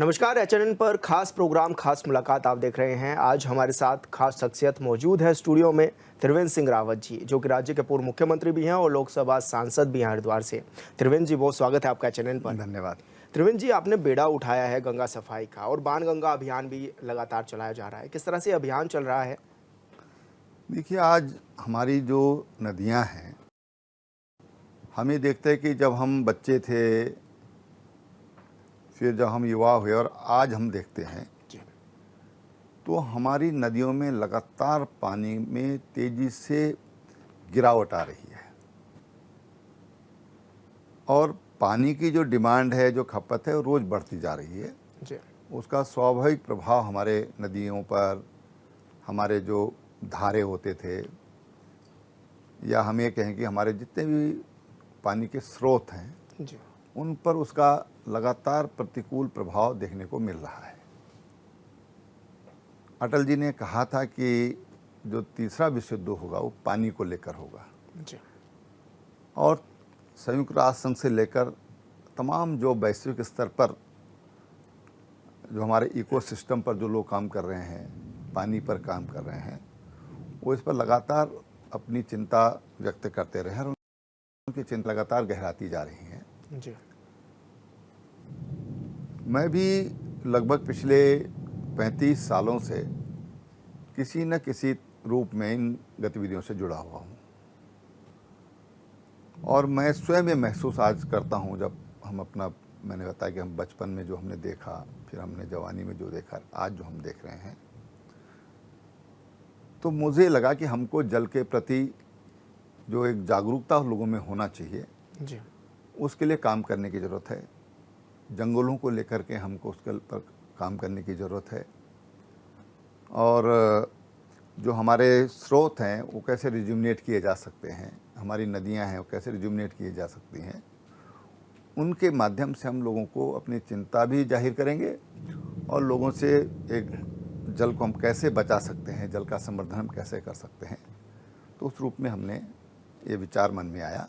नमस्कार। एचएनएन पर खास प्रोग्राम खास मुलाकात आप देख रहे हैं। आज हमारे साथ खास शख्सियत मौजूद है स्टूडियो में, त्रिवेंद्र सिंह रावत जी, जो कि राज्य के पूर्व मुख्यमंत्री भी हैं और लोकसभा सांसद भी हैं हरिद्वार से। त्रिवेंद्र जी, बहुत स्वागत है आपका एचएनएन पर। धन्यवाद। त्रिवेंद्र जी, आपने बेड़ा उठाया है गंगा सफाई का और बाणगंगा अभियान भी लगातार चलाया जा रहा है। किस तरह से अभियान चल रहा है? देखिए, आज हमारी जो नदियां हैं, हम ये देखते हैं कि जब हम बच्चे थे, फिर जब हम युवा हुए और आज हम देखते हैं, जी। तो हमारी नदियों में लगातार पानी में तेजी से गिरावट आ रही है। और पानी की जो डिमांड है, जो खपत है, वो रोज़ बढ़ती जा रही है। जी। उसका स्वाभाविक प्रभाव हमारे नदियों पर, हमारे जो धारे होते थे, या हम ये कहें कि हमारे जितने भी पानी के स्रोत हैं, जी। उन पर उसका लगातार प्रतिकूल प्रभाव देखने को मिल रहा है। अटल जी ने कहा था कि जो तीसरा विश्व युद्ध होगा वो पानी को लेकर होगा। जी। और संयुक्त राष्ट्र संघ से लेकर तमाम जो वैश्विक स्तर पर जो हमारे इकोसिस्टम पर जो लोग काम कर रहे हैं, पानी पर काम कर रहे हैं, वो इस पर लगातार अपनी चिंता व्यक्त करते रहे और उनकी चिंता लगातार गहराती जा रही है। जी। मैं भी लगभग पिछले 35 सालों से किसी न किसी रूप में इन गतिविधियों से जुड़ा हुआ हूँ। और मैं स्वयं ये महसूस आज करता हूँ, जब हम मैंने बताया कि हम बचपन में जो हमने देखा, फिर हमने जवानी में जो देखा, आज जो हम देख रहे हैं, तो मुझे लगा कि हमको जल के प्रति जो एक जागरूकता लोगों में होना चाहिए, जी। उसके लिए काम करने की ज़रूरत है। जंगलों को लेकर के हमको उसके पर काम करने की ज़रूरत है। और जो हमारे स्रोत हैं वो कैसे रिज्यूमिनेट किए जा सकते हैं, हमारी नदियां हैं वो कैसे रिज्यूमिनेट किए जा सकती हैं, उनके माध्यम से हम लोगों को अपनी चिंता भी जाहिर करेंगे और लोगों से एक जल को हम कैसे बचा सकते हैं, जल का संवर्धन हम कैसे कर सकते हैं। तो उस रूप में हमने ये विचार मन में आया।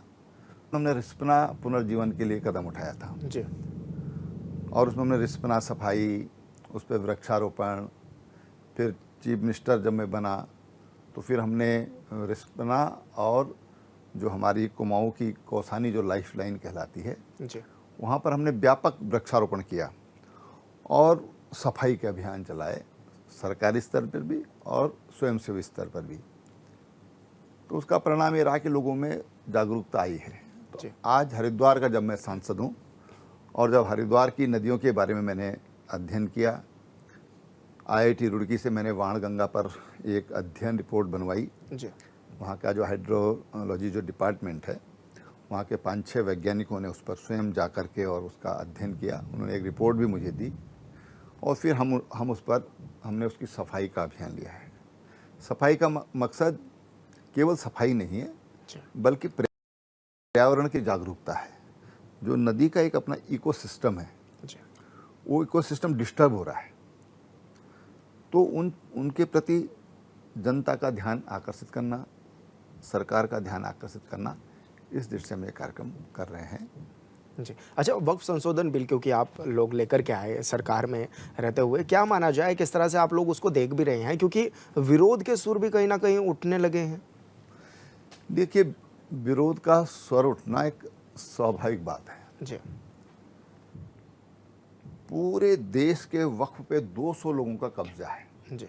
हमने रिस्पना पुनर्जीवन के लिए कदम उठाया था। जी। और उसमें हमने रिस्पना सफाई, उस पर वृक्षारोपण, फिर चीफ मिनिस्टर जब मैं बना तो फिर हमने रिस्पना और जो हमारी कुमाऊं की कौसानी जो लाइफ लाइन कहलाती है, जी। वहाँ पर हमने व्यापक वृक्षारोपण किया और सफाई के अभियान चलाए, सरकारी स्तर पर भी और स्वयंसेवी स्तर पर भी। तो उसका परिणाम ये रहा कि लोगों में जागरूकता आई है। तो आज हरिद्वार का जब मैं सांसद हूँ और जब हरिद्वार की नदियों के बारे में मैंने अध्ययन किया, आईआईटी रुड़की से मैंने बाणगंगा पर एक अध्ययन रिपोर्ट बनवाई। जी। वहाँ का जो हाइड्रोलॉजी जो डिपार्टमेंट है, वहाँ के 5-6 वैज्ञानिकों ने उस पर स्वयं जा कर के और उसका अध्ययन किया। उन्होंने एक रिपोर्ट भी मुझे दी और फिर हम उस पर हमने उसकी सफाई का अभियान लिया है। सफाई का मकसद केवल सफाई नहीं है, बल्कि पर्यावरण की जागरूकता है। जो नदी का एक अपना इकोसिस्टम है, वो इकोसिस्टम डिस्टर्ब हो रहा है, तो उनके प्रति जनता का ध्यान आकर्षित करना, सरकार का ध्यान आकर्षित करना, इस दृष्टि में कार्यक्रम कर रहे हैं। जी। अच्छा, वक्फ संशोधन बिल क्योंकि आप लोग लेकर के आए सरकार में रहते हुए, क्या माना जाए किस तरह से आप लोग उसको देख भी रहे हैं, क्योंकि विरोध के सुर भी कहीं ना कहीं उठने लगे हैं? देखिए, विरोध का स्वर उठना एक स्वाभाविक बात है। जी। पूरे देश के वक्फ पे 200 लोगों का कब्जा है। जी।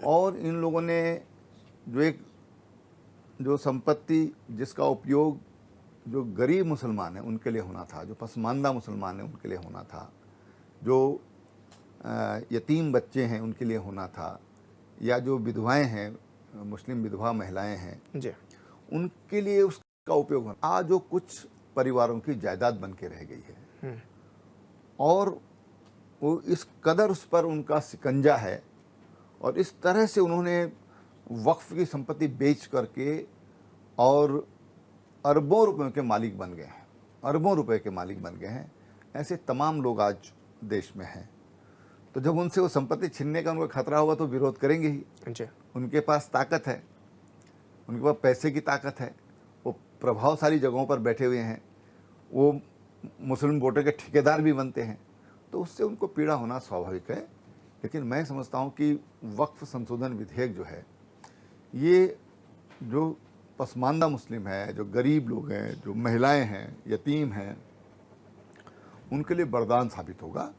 और इन लोगों ने जो संपत्ति जिसका उपयोग जो गरीब मुसलमान हैं उनके लिए होना था, जो पसमानदा मुसलमान हैं उनके लिए होना था, जो यतीम बच्चे हैं उनके लिए होना था, या जो विधवाएं हैं, मुस्लिम विधवा महिलाएं हैं, जी, उनके लिए उसका उपयोग होना, आज जो कुछ परिवारों की जायदाद बन के रह गई है। और वो इस कदर उस पर उनका शिकंजा है और इस तरह से उन्होंने वक्फ की संपत्ति बेच करके और अरबों रुपयों के मालिक बन गए हैं, अरबों रुपए के मालिक बन गए हैं। ऐसे तमाम लोग आज देश में हैं। तो जब उनसे वो संपत्ति छीनने का उनको खतरा होगा तो विरोध करेंगे ही। उनके पास ताकत है, उनके पास पैसे की ताकत है, वो प्रभावशाली जगहों पर बैठे हुए हैं, वो मुस्लिम वोटर के ठेकेदार भी बनते हैं, तो उससे उनको पीड़ा होना स्वाभाविक है। लेकिन मैं समझता हूँ कि वक्फ संशोधन विधेयक जो है, ये जो पसमानदा मुस्लिम है, जो गरीब लोग हैं, जो महिलाएं हैं, यतीम हैं, उनके लिए वरदान साबित होगा।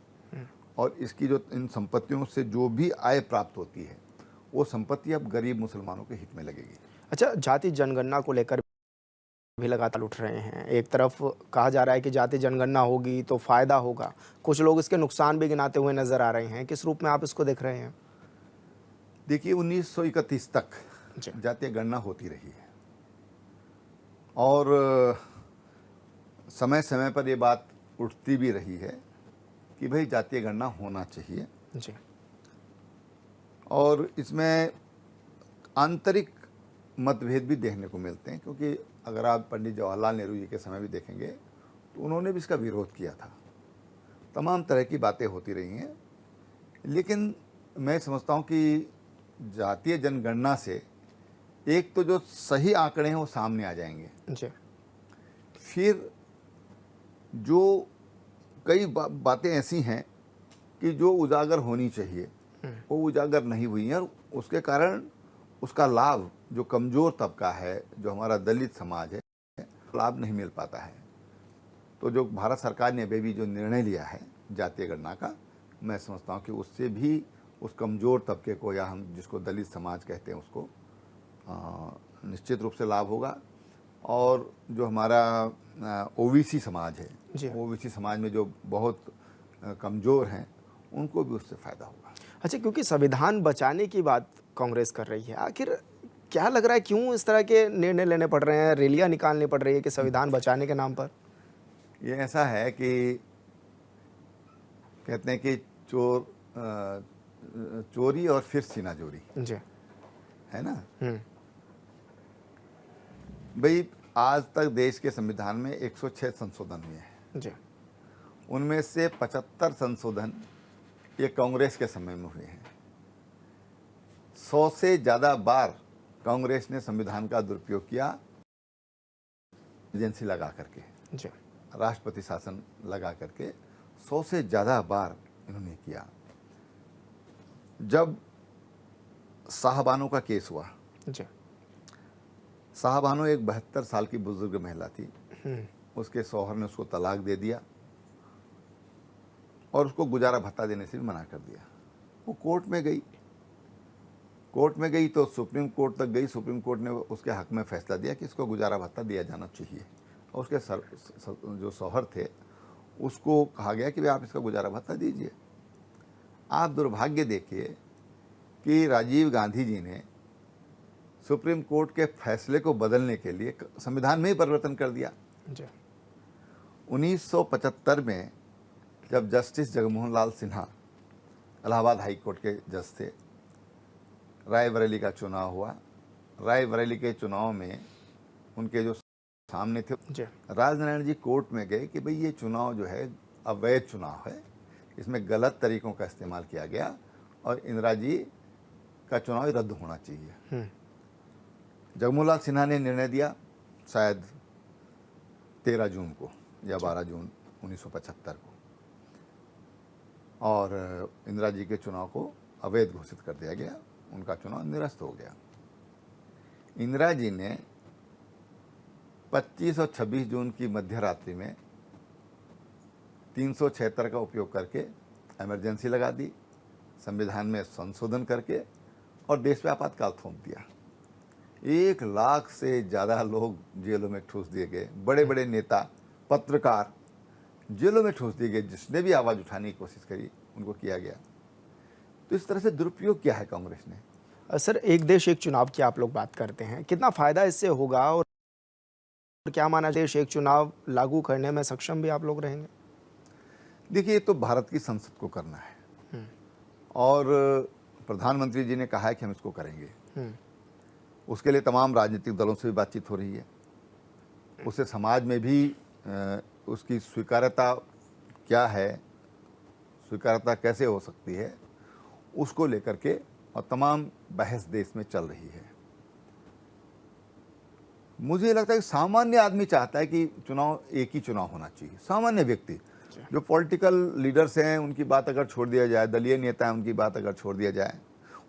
और इसकी जो इन संपत्तियों से जो भी आय प्राप्त होती है, वो संपत्ति अब गरीब मुसलमानों के हित में लगेगी। अच्छा, जाति जनगणना को लेकर भी लगातार उठ रहे हैं। एक तरफ कहा जा रहा है कि जाति जनगणना होगी तो फायदा होगा, कुछ लोग इसके नुकसान भी गिनाते हुए नजर आ रहे हैं। किस रूप में आप इसको देख रहे हैं? देखिए, 1931 तक जी। जातीय गणना होती रही है और समय समय पर ये बात उठती भी रही है कि भाई जातीय गणना होना चाहिए। जी। और इसमें आंतरिक मतभेद भी देखने को मिलते हैं, क्योंकि अगर आप पंडित जवाहरलाल नेहरू जी के समय भी देखेंगे तो उन्होंने भी इसका विरोध किया था। तमाम तरह की बातें होती रही हैं, लेकिन मैं समझता हूँ कि जातीय जनगणना से एक तो जो सही आंकड़े हैं वो सामने आ जाएंगे। जी। फिर जो कई बातें ऐसी हैं कि जो उजागर होनी चाहिए वो उजागर नहीं हुई हैं, और उसके कारण उसका लाभ जो कमज़ोर तबका है, जो हमारा दलित समाज है, लाभ नहीं मिल पाता है। तो जो भारत सरकार ने अभी भी जो निर्णय लिया है जातीय गणना का, मैं समझता हूँ कि उससे भी उस कमज़ोर तबके को, या हम जिसको दलित समाज कहते हैं, उसको निश्चित रूप से लाभ होगा। और जो हमारा ओबीसी समाज है, ओबीसी समाज में जो बहुत कमज़ोर हैं, उनको भी उससे फ़ायदा होगा। अच्छा, क्योंकि संविधान बचाने की बात कांग्रेस कर रही है, आखिर क्या लग रहा है क्यों इस तरह के निर्णय लेने पड़ रहे हैं, रैलियां निकालनी पड़ रही है कि संविधान बचाने के नाम पर? ये ऐसा है कि कहते हैं कि चोरी और फिर सीना जोरी, जी। है ना। भाई, आज तक देश के संविधान में 106 संशोधन हुए हैं। जी। उनमें से 75 संशोधन ये कांग्रेस के समय में हुए हैं। 100 से ज़्यादा बार कांग्रेस ने संविधान का दुरुपयोग किया, एजेंसी लगा करके, जी। राष्ट्रपति शासन लगा करके 100 से ज़्यादा बार इन्होंने किया। जब शाहबानो का केस हुआ, जी। शाहबानो एक 72 साल की बुजुर्ग महिला थी। उसके शौहर ने उसको तलाक दे दिया और उसको गुजारा भत्ता देने से भी मना कर दिया। वो कोर्ट में गई तो सुप्रीम कोर्ट तक गई। सुप्रीम कोर्ट ने उसके हक में फैसला दिया कि इसको गुजारा भत्ता दिया जाना चाहिए, और उसके जो शौहर थे उसको कहा गया कि भाई आप इसका गुजारा भत्ता दीजिए। आप दुर्भाग्य देखिए कि राजीव गांधी जी ने सुप्रीम कोर्ट के फैसले को बदलने के लिए संविधान में ही परिवर्तन कर दिया। 1975 में जब जस्टिस जगमोहन लाल सिन्हा इलाहाबाद हाई कोर्ट के जज थे, रायबरेली का चुनाव हुआ। रायबरेली के चुनाव में उनके जो सामने थे राजनारायण जी कोर्ट में गए कि भाई ये चुनाव जो है अवैध चुनाव है, इसमें गलत तरीकों का इस्तेमाल किया गया और इंदिरा जी का चुनाव रद्द होना चाहिए। जगमोहन लाल सिन्हा ने निर्णय दिया, शायद 13 जून को या 12 जून 1975 को, और इंदिरा जी के चुनाव को अवैध घोषित कर दिया गया। उनका चुनाव निरस्त हो गया। इंदिरा जी ने 25 और 26 जून की मध्य रात्रि में 376 का उपयोग करके इमरजेंसी लगा दी, संविधान में संशोधन करके, और देश में आपातकाल थोप दिया। 1 लाख से ज़्यादा लोग जेलों में ठूस दिए गए। बड़े बड़े नेता, पत्रकार जेलों में ठूस दिए गए। जिसने भी आवाज़ उठाने की कोशिश करी उनको किया गया। तो इस तरह से दुरुपयोग किया है कांग्रेस ने। सर, एक देश एक चुनाव की आप लोग बात करते हैं, कितना फ़ायदा इससे होगा और क्या माना देश एक चुनाव लागू करने में सक्षम भी आप लोग रहेंगे? देखिए, ये तो भारत की संसद को करना है और प्रधानमंत्री जी ने कहा है कि हम इसको करेंगे। उसके लिए तमाम राजनीतिक दलों से भी बातचीत हो रही है। उससे समाज में भी उसकी स्वीकार्यता क्या है, स्वीकार्यता कैसे हो सकती है, उसको लेकर के और तमाम बहस देश में चल रही है। मुझे लगता है कि सामान्य आदमी चाहता है कि चुनाव एक ही चुनाव होना चाहिए। सामान्य व्यक्ति, जी। जो पॉलिटिकल लीडर्स हैं उनकी बात अगर छोड़ दिया जाए, दलीय नेता हैं उनकी बात अगर छोड़ दिया जाए,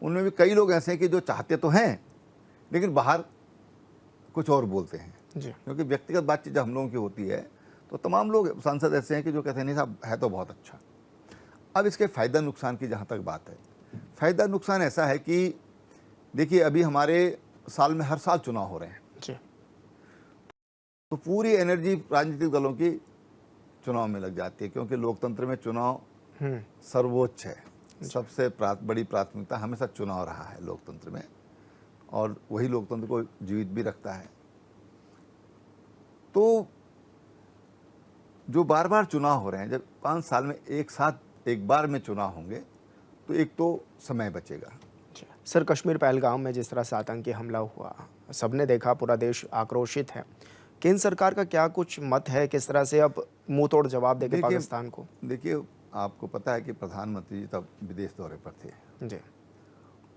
उनमें भी कई लोग ऐसे हैं कि जो चाहते तो हैं लेकिन बाहर कुछ और बोलते हैं। जी। क्योंकि व्यक्तिगत बातचीत जब हम लोगों की होती है तो तमाम लोग सांसद ऐसे हैं कि जो कहते हैं नहीं साहब है तो बहुत अच्छा। अब इसके फ़ायदा नुकसान की जहाँ तक बात है, फ़ायदा नुकसान ऐसा है कि देखिए अभी हमारे साल में हर साल चुनाव हो रहे हैं, जी। तो पूरी एनर्जी राजनीतिक दलों की चुनाव में लग जाती है, क्योंकि लोकतंत्र में चुनाव सर्वोच्च है। सबसे बड़ी प्राथमिकता हमेशा चुनाव रहा है लोकतंत्र में, और वही लोकतंत्र को जीवित भी रखता है। तो जो बार बार चुनाव हो रहे हैं, जब 5 साल में एक साथ एक बार में चुनाव होंगे तो एक तो समय बचेगा। सर, कश्मीर पहलगाम में जिस तरह से आतंकी हमला हुआ, सबने देखा, पूरा देश आक्रोशित है। केंद्र सरकार का क्या कुछ मत है, किस तरह से अब मुंह तोड़ जवाब देंगे पाकिस्तान को? देखिए आपको पता है कि प्रधानमंत्री जी तब विदेश दौरे पर थे जी।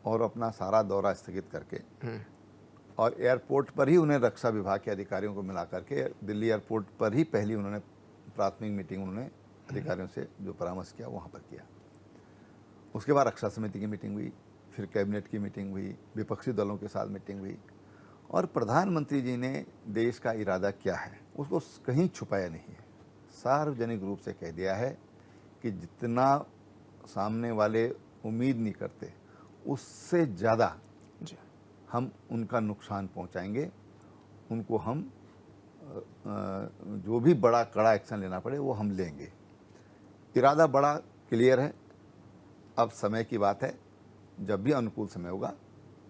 और अपना सारा दौरा स्थगित करके और एयरपोर्ट पर ही उन्हें रक्षा विभाग के अधिकारियों को मिला करके दिल्ली एयरपोर्ट पर ही पहली उन्होंने प्राथमिक मीटिंग उन्होंने अधिकारियों से जो परामर्श किया वहाँ पर किया। उसके बाद रक्षा समिति की मीटिंग हुई, फिर कैबिनेट की मीटिंग हुई, विपक्षी दलों के साथ मीटिंग हुई, और प्रधानमंत्री जी ने देश का इरादा क्या है उसको कहीं छुपाया नहीं है। सार्वजनिक रूप से कह दिया है कि जितना सामने वाले उम्मीद नहीं करते उससे ज़्यादा हम उनका नुकसान पहुंचाएंगे, उनको हम जो भी बड़ा कड़ा एक्शन लेना पड़े वो हम लेंगे। इरादा बड़ा क्लियर है। अब समय की बात है, जब भी अनुकूल समय होगा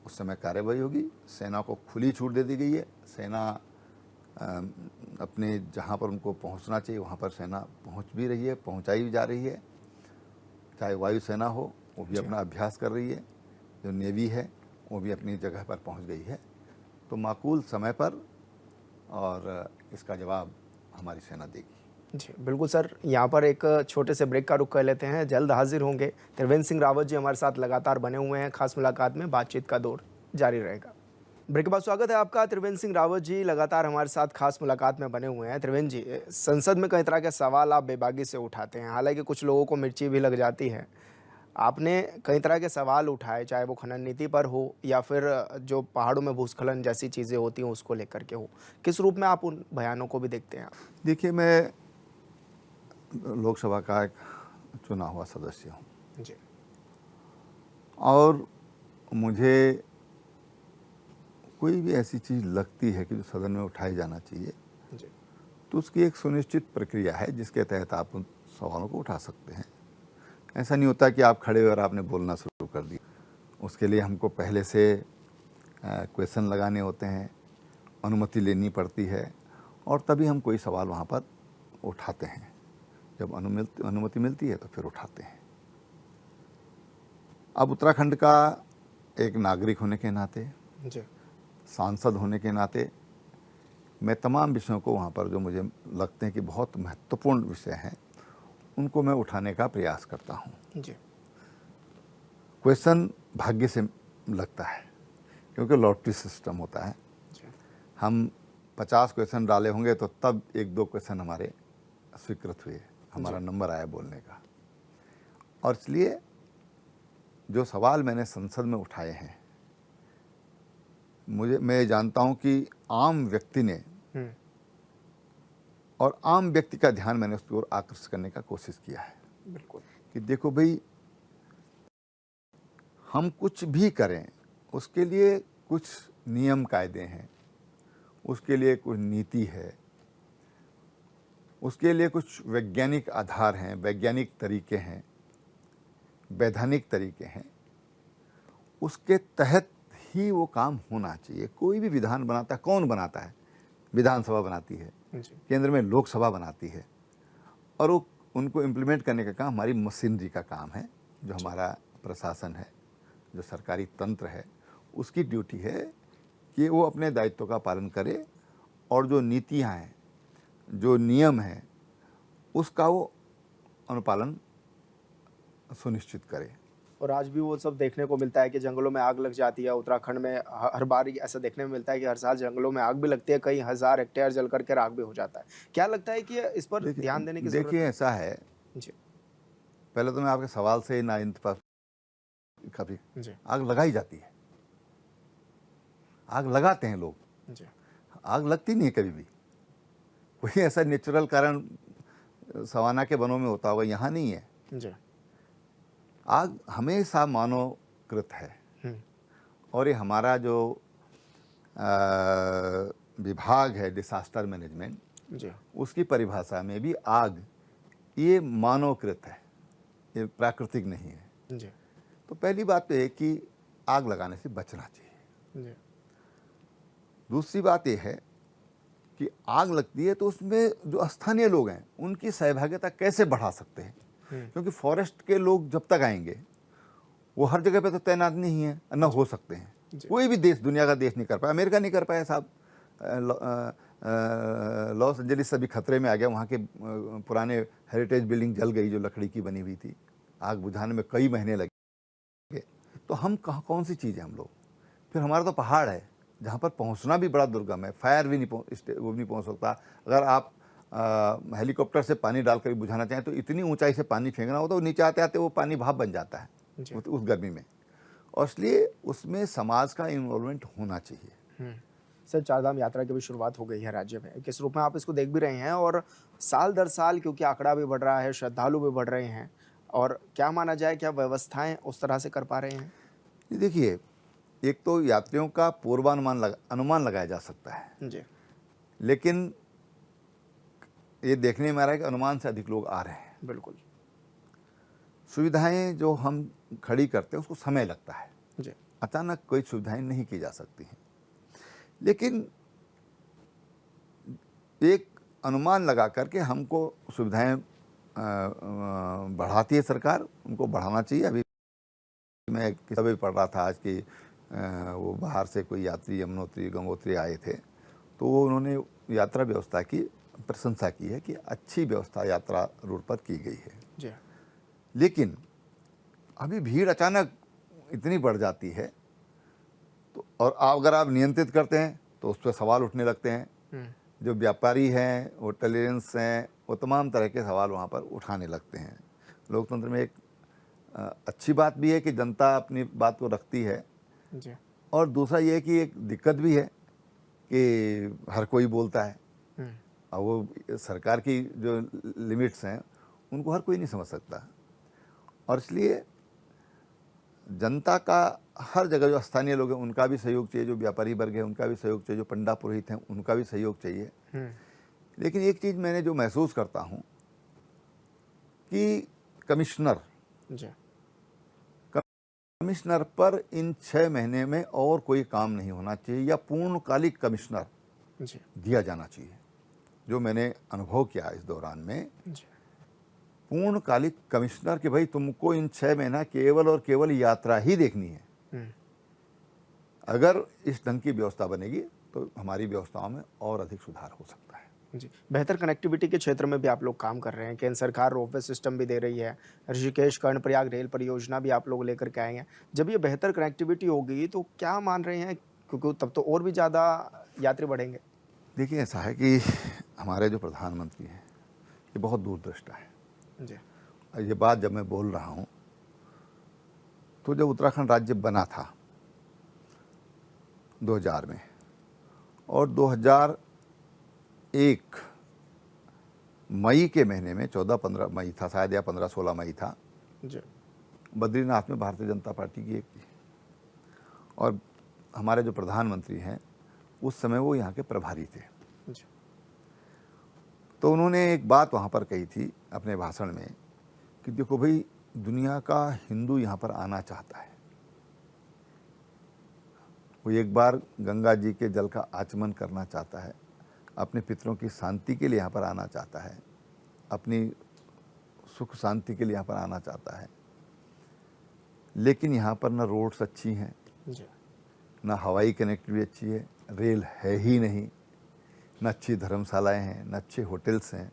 उस समय कार्रवाई होगी। सेना को खुली छूट दे दी गई है। सेना अपने जहां पर उनको पहुंचना चाहिए वहां पर सेना पहुंच भी रही है, पहुंचाई भी जा रही है। चाहे वायुसेना हो वो भी अपना अभ्यास कर रही है, जो नेवी है वो भी अपनी जगह पर पहुंच गई है। तो माकूल समय पर और इसका जवाब हमारी सेना देगी। जी बिल्कुल सर, यहाँ पर एक छोटे से ब्रेक का रुख कर लेते हैं, जल्द हाजिर होंगे। त्रिवेंद्र सिंह रावत जी हमारे साथ लगातार बने हुए हैं, खास मुलाकात में बातचीत का दौर जारी रहेगा। ब्रेक के बाद स्वागत है आपका। त्रिवेंद्र सिंह रावत जी लगातार हमारे साथ खास मुलाकात में बने हुए हैं। त्रिवेंद्र जी, संसद में कई तरह के सवाल आप बेबाकी से उठाते हैं, हालांकि कुछ लोगों को मिर्ची भी लग जाती है। आपने कई तरह के सवाल उठाए, चाहे वो खनन नीति पर हो या फिर जो पहाड़ों में भूस्खलन जैसी चीज़ें होती हैं उसको लेकर के हो। किस रूप में आप उन बयानों को भी देखते हैं? देखिए, मैं लोकसभा का एक चुना हुआ सदस्य हूँ जी। और मुझे कोई भी ऐसी चीज़ लगती है कि जो सदन में उठाई जाना चाहिए जी। तो उसकी एक सुनिश्चित प्रक्रिया है जिसके तहत आप उन सवालों को उठा सकते हैं। ऐसा नहीं होता कि आप खड़े हुए और आपने बोलना शुरू कर दिया। उसके लिए हमको पहले से क्वेश्चन लगाने होते हैं, अनुमति लेनी पड़ती है और तभी हम कोई सवाल वहाँ पर उठाते हैं। जब अनुमति मिलती है तो फिर उठाते हैं। अब उत्तराखंड का एक नागरिक होने के नाते, जी। सांसद होने के नाते मैं तमाम विषयों को वहाँ पर जो मुझे लगते हैं कि बहुत महत्वपूर्ण विषय हैं उनको मैं उठाने का प्रयास करता हूँ। जी। क्वेश्चन भाग्य से लगता है क्योंकि लॉटरी सिस्टम होता है। जी। हम 50 क्वेश्चन डाले होंगे तो तब 1-2 क्वेश्चन हमारे स्वीकृत हुए, हमारा नंबर आया बोलने का। और इसलिए जो सवाल मैंने संसद में उठाए हैं, मैं जानता हूं कि आम व्यक्ति ने और आम व्यक्ति का ध्यान मैंने उसकी ओर आकर्षित करने का कोशिश किया है। बिल्कुल। कि देखो भाई, हम कुछ भी करें उसके लिए कुछ नियम कायदे हैं, उसके लिए कुछ नीति है, उसके लिए कुछ वैज्ञानिक आधार हैं, वैज्ञानिक तरीके हैं, वैधानिक तरीके हैं। उसके तहत ही वो काम होना चाहिए। कोई भी विधान बनाता है, कौन बनाता है? विधानसभा बनाती है, केंद्र में लोकसभा बनाती है, और वो उनको इम्प्लीमेंट करने का काम हमारी मशीनरी का काम है। जो हमारा प्रशासन है, जो सरकारी तंत्र है, उसकी ड्यूटी है कि वो अपने दायित्व का पालन करे और जो नीतियाँ हैं, जो नियम हैं, उसका वो अनुपालन सुनिश्चित करे। और आज भी वो सब देखने को मिलता है कि जंगलों में आग लग जाती है। उत्तराखंड में हर बार ऐसा देखने में मिलता है कि हर साल जंगलों में आग भी लगती है, कई हज़ार हेक्टेयर जल करके राख भी हो जाता है। क्या लगता है कि इस पर देखिए ध्यान देने की ज़रूरत देखिए है? ऐसा है, जी, पहले तो मैं आपके सवाल से ही ना इंतफा कभी जी, आग लगाई जाती है, आग लगाते हैं लोग, जी, आग लगती नहीं है कभी भी। कोई ऐसा नेचुरल कारण सवाना के वनों में होता होगा, यहाँ नहीं है। जी, आग हमेशा मानवकृत है हुँ, और ये हमारा जो विभाग है डिसास्टर मैनेजमेंट, जी, उसकी परिभाषा में भी आग ये मानवकृत है, ये प्राकृतिक नहीं है। जी, तो पहली बात तो है कि आग लगाने से बचना चाहिए। जी, दूसरी बात यह है कि आग लगती है तो उसमें जो स्थानीय लोग हैं उनकी सहभागिता कैसे बढ़ा सकते हैं, हुँ, क्योंकि फॉरेस्ट के लोग जब तक आएंगे वो हर जगह पे तो तैनात नहीं है, न हो सकते हैं। जी, कोई भी देश, दुनिया का देश नहीं कर पाया, अमेरिका नहीं कर पाया साहब। लॉस एंजलिस अभी खतरे में आ गया, वहाँ के पुराने हेरिटेज बिल्डिंग जल गई जो लकड़ी की बनी हुई थी, आग बुझाने में कई महीने लगे। तो हम कहाँ, कौन सी चीज़ है हम लोग। फिर हमारा तो पहाड़ है जहाँ पर पहुँचना भी बड़ा दुर्गम है, फायर भी नहीं वो भी नहीं पहुँच सकता। अगर आप हेलीकॉप्टर से पानी डालकर बुझाना चाहें तो इतनी ऊंचाई से पानी फेंकना होता है, वो नीचे आते आते वो पानी भाप बन जाता है जी, उस गर्मी में, और इसलिए उसमें समाज का इन्वॉल्वमेंट होना चाहिए। हुँ। सर, चारधाम यात्रा की भी शुरुआत हो गई है राज्य में। किस रूप में आप इसको देख भी रहे हैं और साल दर साल क्योंकि आंकड़ा भी बढ़ रहा है, श्रद्धालु भी बढ़ रहे हैं और क्या माना जाए, क्या व्यवस्थाएँ उस तरह से कर पा रहे हैं? ये देखिए, एक तो यात्रियों का अनुमान लगाया जा सकता है, जी, लेकिन ये देखने में आ रहा है कि अनुमान से अधिक लोग आ रहे हैं। बिल्कुल। सुविधाएं जो हम खड़ी करते हैं उसको समय लगता है, जी, अचानक कोई सुविधाएं नहीं की जा सकती हैं, लेकिन एक अनुमान लगा करके हमको सुविधाएं बढ़ाती है सरकार, उनको बढ़ाना चाहिए। अभी मैं किताब भी पढ़ रहा था आज की, वो बाहर से कोई यात्री यमुनोत्री गंगोत्री आए थे, तो वो उन्होंने यात्रा व्यवस्था की प्रशंसा की है कि अच्छी व्यवस्था यात्रा रूट पर की गई है। जी, लेकिन अभी भीड़ अचानक इतनी बढ़ जाती है, तो और अगर आप नियंत्रित करते हैं तो उस पर सवाल उठने लगते हैं। हुँ, जो व्यापारी हैं, होटलियंस हैं, वो तमाम तरह के सवाल वहाँ पर उठाने लगते हैं। लोकतंत्र में एक अच्छी बात भी है कि जनता अपनी बात को रखती है, जी, और दूसरा ये है कि एक दिक्कत भी है कि हर कोई बोलता है, हुँ, और वो सरकार की जो लिमिट्स हैं उनको हर कोई नहीं समझ सकता। और इसलिए जनता का हर जगह, जो स्थानीय लोग हैं उनका भी सहयोग चाहिए, जो व्यापारी वर्ग है उनका भी सहयोग चाहिए, जो पंडा पुरोहित हैं उनका भी सहयोग चाहिए। हुँ, लेकिन एक चीज़ मैंने जो महसूस करता हूँ कि कमिश्नर जी, कमिश्नर पर इन 6 महीने में और कोई काम नहीं होना चाहिए, या पूर्णकालिक कमिश्नर जी, दिया जाना चाहिए। जो मैंने अनुभव किया इस दौरान में, जी, पूर्णकालिक कमिश्नर कि भाई तुमको इन 6 महीना केवल और केवल यात्रा ही देखनी है। हुँ, अगर इस ढंग की व्यवस्था बनेगी तो हमारी व्यवस्थाओं में और अधिक सुधार हो सकता है। जी। बेहतर कनेक्टिविटी के क्षेत्र में भी आप लोग काम कर रहे हैं। केंद्र सरकार रोपवे सिस्टम भी दे रही है। ऋषिकेश कर्णप्रयाग रेल परियोजना भी आप लोग लेकर के आए हैं। जब ये बेहतर कनेक्टिविटी होगी तो क्या मान रहे हैं, क्योंकि तब तो और भी ज़्यादा यात्री बढ़ेंगे? देखिए ऐसा है कि हमारे जो प्रधानमंत्री हैं ये बहुत दूरदृष्टा है। जी, और ये बात जब मैं बोल रहा हूँ तो जब उत्तराखंड राज्य बना था 2000 में, और 2001 मई के महीने में 14-15 मई था शायद, या 15-16 मई था, जी, बद्रीनाथ में भारतीय जनता पार्टी की एक थी, और हमारे जो प्रधानमंत्री हैं उस समय वो यहाँ के प्रभारी थे। जी, तो उन्होंने एक बात वहाँ पर कही थी अपने भाषण में कि देखो भाई, दुनिया का हिंदू यहाँ पर आना चाहता है, वो एक बार गंगा जी के जल का आचमन करना चाहता है, अपने पितरों की शांति के लिए यहाँ पर आना चाहता है, अपनी सुख शांति के लिए यहाँ पर आना चाहता है। लेकिन यहाँ पर न रोड्स अच्छी हैं, जी, न हवाई कनेक्टिविटी अच्छी है, रेल है ही नहीं, न अच्छी धर्मशालाएं हैं, न अच्छे होटल्स हैं।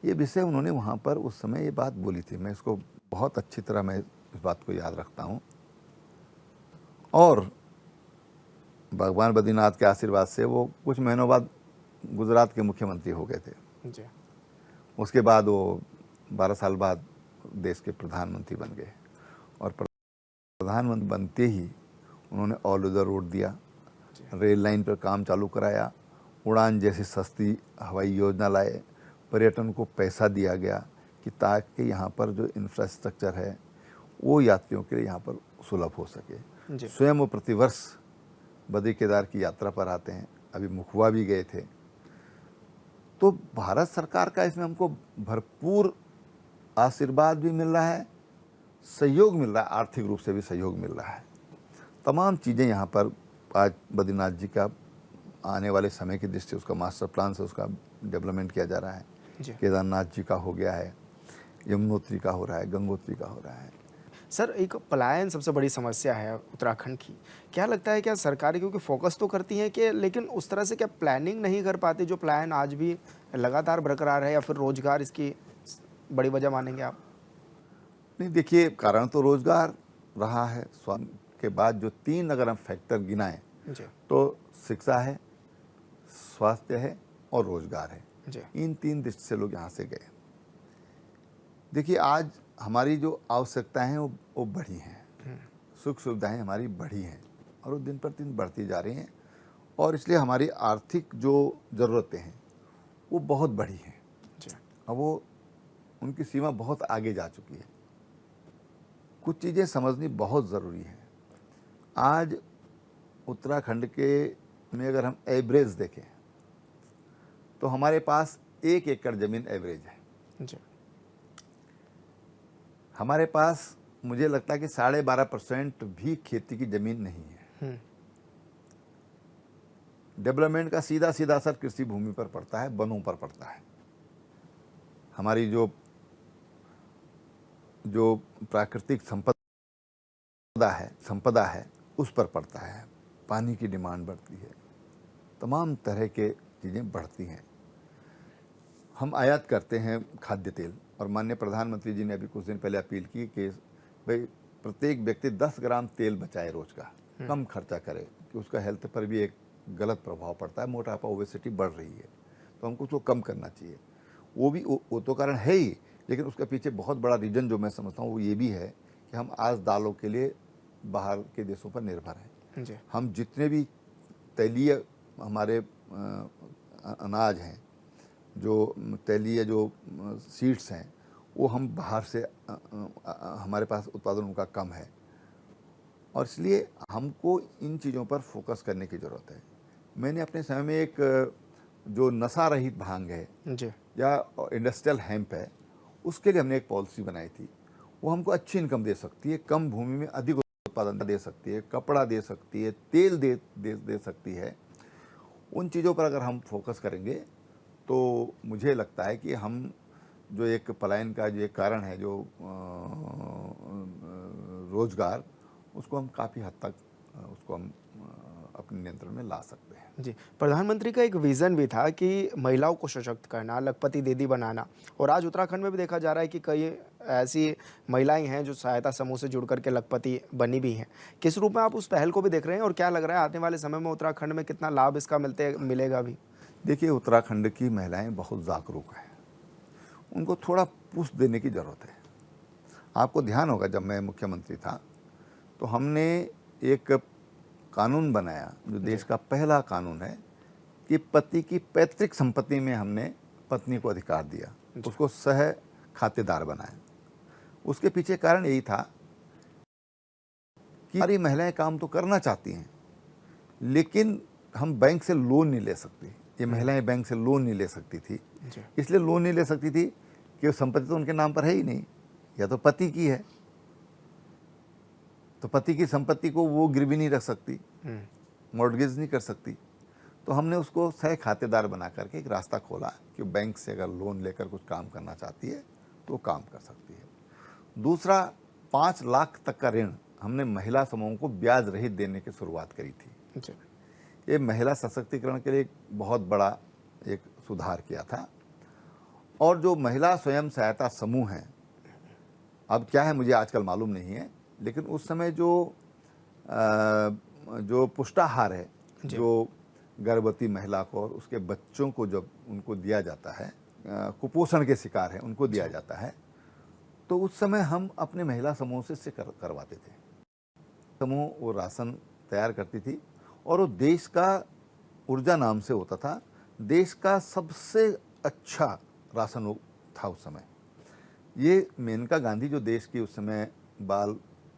ये विषय उन्होंने वहाँ पर उस समय ये बात बोली थी। मैं इसको बहुत अच्छी तरह मैं इस बात को याद रखता हूँ। और भगवान बद्रीनाथ के आशीर्वाद से वो कुछ महीनों बाद गुजरात के मुख्यमंत्री हो गए थे। जी। उसके बाद वो 12 साल बाद देश के प्रधानमंत्री बन गए और प्रधानमंत्री बनते ही उन्होंने ऑल वेदर रोड दिया, रेल लाइन पर काम चालू कराया, उड़ान जैसी सस्ती हवाई योजना लाए, पर्यटन को पैसा दिया गया कि ताकि यहाँ पर जो इंफ्रास्ट्रक्चर है वो यात्रियों के लिए यहाँ पर सुलभ हो सके। जी। स्वयं वो प्रतिवर्ष बद्री केदार की यात्रा पर आते हैं, अभी मुखवा भी गए थे। तो भारत सरकार का इसमें हमको भरपूर आशीर्वाद भी मिल रहा है, सहयोग मिल रहा है, आर्थिक रूप से भी सहयोग मिल रहा है। तमाम चीज़ें यहाँ पर आज बद्रीनाथ जी का आने वाले समय की दृष्टि उसका मास्टर प्लान से उसका डेवलपमेंट किया जा रहा है। केदारनाथ जी का हो गया है, यमुनोत्री का हो रहा है, गंगोत्री का हो रहा है। सर, एक पलायन सबसे बड़ी समस्या है उत्तराखंड की। क्या लगता है, क्या सरकारें क्योंकि फोकस तो करती हैं कि, लेकिन उस तरह से क्या प्लानिंग नहीं कर पाती जो प्लान आज भी लगातार बरकरार है, या फिर रोजगार इसकी बड़ी वजह मानेंगे आप? नहीं, देखिए, कारण तो रोजगार रहा है। स्वास्थ्य के बाद जो 3 अगर हम फैक्टर गिनाएं तो शिक्षा है, स्वास्थ्य है और रोजगार है। इन 3 दृष्टि से लोग यहाँ से गए। देखिए, आज हमारी जो आवश्यकताएं हैं वो बढ़ी हैं, सुख सुविधाएं हमारी बढ़ी हैं और वो दिन पर दिन बढ़ती जा रही हैं, और इसलिए हमारी आर्थिक जो ज़रूरतें हैं वो बहुत बढ़ी हैं। अब वो उनकी सीमा बहुत आगे जा चुकी है। कुछ चीज़ें समझनी बहुत ज़रूरी है। आज उत्तराखंड के में अगर हम एवरेज देखें तो हमारे पास 1 एकड़ ज़मीन एवरेज है। हमारे पास मुझे लगता है कि 12.5% भी खेती की ज़मीन नहीं है। डेवलपमेंट का सीधा सीधा असर कृषि भूमि पर पड़ता है, वनों पर पड़ता है। हमारी जो प्राकृतिक संपदा है उस पर पड़ता है। पानी की डिमांड बढ़ती है, तमाम तरह के चीज़ें बढ़ती हैं। हम आयात करते हैं खाद्य तेल, और माननीय प्रधानमंत्री जी ने अभी कुछ दिन पहले अपील की कि भाई प्रत्येक व्यक्ति 10 ग्राम तेल बचाए रोज का, कम खर्चा करे, कि उसका हेल्थ पर भी एक गलत प्रभाव पड़ता है। मोटापा, ओबेसिटी बढ़ रही है, तो हमको उसको कम करना चाहिए। वो तो कारण है ही, लेकिन उसके पीछे बहुत बड़ा रीजन जो मैं समझता हूँ वो ये भी है कि हम आज दालों के लिए बाहर के देशों पर निर्भर हैं। हम जितने भी तैलीय हमारे अनाज हैं, जो तैलीय जो सीड्स हैं, वो हम बाहर से हमारे पास उत्पादन उनका कम है, और इसलिए हमको इन चीज़ों पर फोकस करने की ज़रूरत है। मैंने अपने समय में एक जो नशा रहित भांग है या इंडस्ट्रियल हेम्प है, उसके लिए हमने एक पॉलिसी बनाई थी। वो हमको अच्छी इनकम दे सकती है, कम भूमि में अधिक उत्पादन दे सकती है, कपड़ा दे सकती है, तेल दे सकती है। उन चीज़ों पर अगर हम फोकस करेंगे तो मुझे लगता है कि हम जो एक पलायन का जो एक कारण है, जो रोजगार, उसको हम काफ़ी हद तक उसको हम अपने नियंत्रण में ला सकते हैं। जी, प्रधानमंत्री का एक विज़न भी था कि महिलाओं को सशक्त करना, लखपति दीदी बनाना, और आज उत्तराखंड में भी देखा जा रहा है कि कई ऐसी महिलाएं हैं जो सहायता समूह से जुड़ करके लखपति बनी भी हैं। किस रूप में आप उस पहल को भी देख रहे हैं, और क्या लग रहा है आने वाले समय में उत्तराखंड में कितना लाभ इसका मिलेगा भी? देखिए, उत्तराखंड की महिलाएं बहुत जागरूक हैं, उनको थोड़ा पुश देने की ज़रूरत है। आपको ध्यान होगा, जब मैं मुख्यमंत्री था तो हमने एक कानून बनाया जो देश का पहला कानून है कि पति की पैतृक संपत्ति में हमने पत्नी को अधिकार दिया, उसको सह खातेदार बनाया। उसके पीछे कारण यही था कि हमारी महिलाएं काम तो करना चाहती हैं, लेकिन हम बैंक से लोन नहीं ले सकते। ये महिलाएं बैंक से लोन नहीं ले सकती थी। इसलिए लोन नहीं ले सकती थी कि संपत्ति तो उनके नाम पर है ही नहीं, या तो पति की है, तो पति की संपत्ति को वो गिरवी नहीं रख सकती, मॉर्गेज नहीं कर सकती। तो हमने उसको सह खातेदार बना करके एक रास्ता खोला कि बैंक से अगर लोन लेकर कुछ काम करना चाहती है तो वो काम कर सकती है। दूसरा, 5 लाख तक का ऋण हमने महिला समूहों को ब्याज रहित देने की शुरुआत करी थी। ये महिला सशक्तिकरण के लिए एक बहुत बड़ा एक सुधार किया था। और जो महिला स्वयं सहायता समूह हैं अब क्या है मुझे आजकल मालूम नहीं है, लेकिन उस समय जो पुष्टाहार है, जो गर्भवती महिला को और उसके बच्चों को जब उनको दिया जाता है, कुपोषण के शिकार हैं उनको दिया जाता है, तो उस समय हम अपने महिला समूह से करवाते थे। समूह वो राशन तैयार करती थी और वो देश का ऊर्जा नाम से होता था, देश का सबसे अच्छा राशन वो था उस समय। ये मेनका गांधी जो देश की उस समय बाल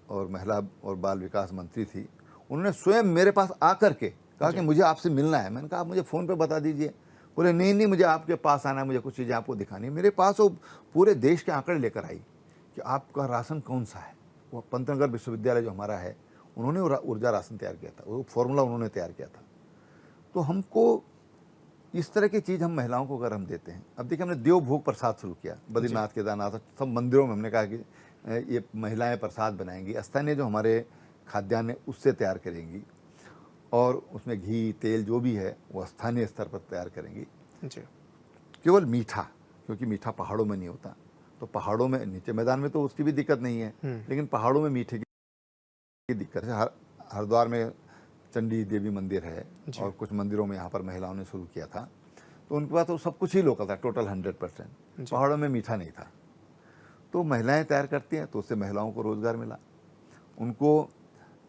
और महिला और बाल विकास मंत्री थी, उन्होंने स्वयं मेरे पास आकर के कहा कि मुझे आपसे मिलना है। मैंने कहा आप मुझे फ़ोन पे बता दीजिए। बोले नहीं मुझे आपके पास आना है, मुझे कुछ चीज़ें आपको दिखानी है। मेरे पास वो पूरे देश के आंकड़े लेकर आई कि आपका राशन कौन सा है। वो पंतनगर विश्वविद्यालय जो हमारा है, उन्होंने ऊर्जा राशन तैयार किया था, वो फॉर्मूला उन्होंने तैयार किया था। तो हमको इस तरह की चीज़ हम महिलाओं को अगर हम देते हैं, अब देखिए हमने देव भोग प्रसाद शुरू किया, बद्रीनाथ केदारनाथ सब मंदिरों में हमने कहा कि ये महिलाएं प्रसाद बनाएंगी, स्थानीय जो हमारे खाद्यान्न है उससे तैयार करेंगी और उसमें घी तेल जो भी है वो स्थानीय स्तर पर तैयार करेंगी जी। केवल मीठा, क्योंकि मीठा पहाड़ों में नहीं होता, तो पहाड़ों में नीचे मैदान में तो उसकी भी दिक्कत नहीं है, लेकिन पहाड़ों में मीठे की दिक्कत है। हरिद्वार में चंडी देवी मंदिर है और कुछ मंदिरों में यहाँ पर महिलाओं ने शुरू किया था, तो उनके पास तो सब कुछ ही लोकल था, टोटल 100%। पहाड़ों में मीठा नहीं था, तो महिलाएं तैयार करती हैं, तो उससे महिलाओं को रोज़गार मिला। उनको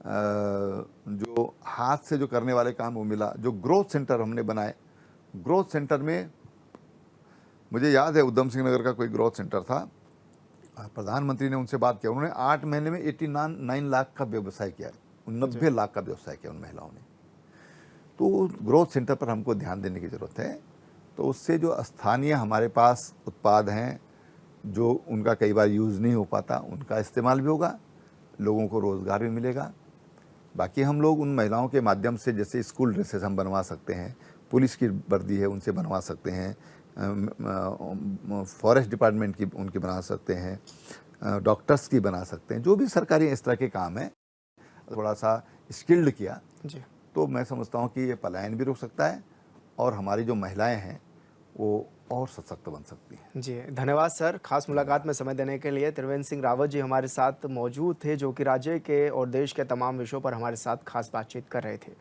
जो हाथ से जो करने वाले काम वो मिला। जो ग्रोथ सेंटर हमने बनाए, ग्रोथ सेंटर में मुझे याद है उधम सिंह नगर का कोई ग्रोथ सेंटर था, प्रधानमंत्री ने उनसे बात किया, उन्होंने 8 महीने में 89 लाख का व्यवसाय किया, 90 लाख का व्यवसाय किया उन महिलाओं ने। तो ग्रोथ सेंटर पर हमको ध्यान देने की ज़रूरत है। तो उससे जो स्थानीय हमारे पास उत्पाद हैं, जो उनका कई बार यूज़ नहीं हो पाता, उनका इस्तेमाल भी होगा, लोगों को रोज़गार भी मिलेगा। बाकी हम लोग उन महिलाओं के माध्यम से, जैसे स्कूल ड्रेसेस हम बनवा सकते हैं, पुलिस की वर्दी है उनसे बनवा सकते हैं, फॉरेस्ट डिपार्टमेंट की उनकी बना सकते हैं, डॉक्टर्स की बना सकते हैं, जो भी सरकारी इस तरह के काम है, थोड़ा सा स्किल्ड किया जी। तो मैं समझता हूँ कि ये पलायन भी रुक सकता है और हमारी जो महिलाएं हैं वो और सशक्त बन सकती हैं। जी, धन्यवाद सर, खास मुलाकात में समय देने के लिए। त्रिवेंद्र सिंह रावत जी हमारे साथ मौजूद थे, जो कि राज्य के और देश के तमाम विषयों पर हमारे साथ खास बातचीत कर रहे थे।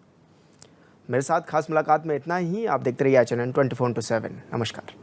मेरे साथ खास मुलाकात में इतना ही। आप देखते रहिए चैनल 24/7। नमस्कार।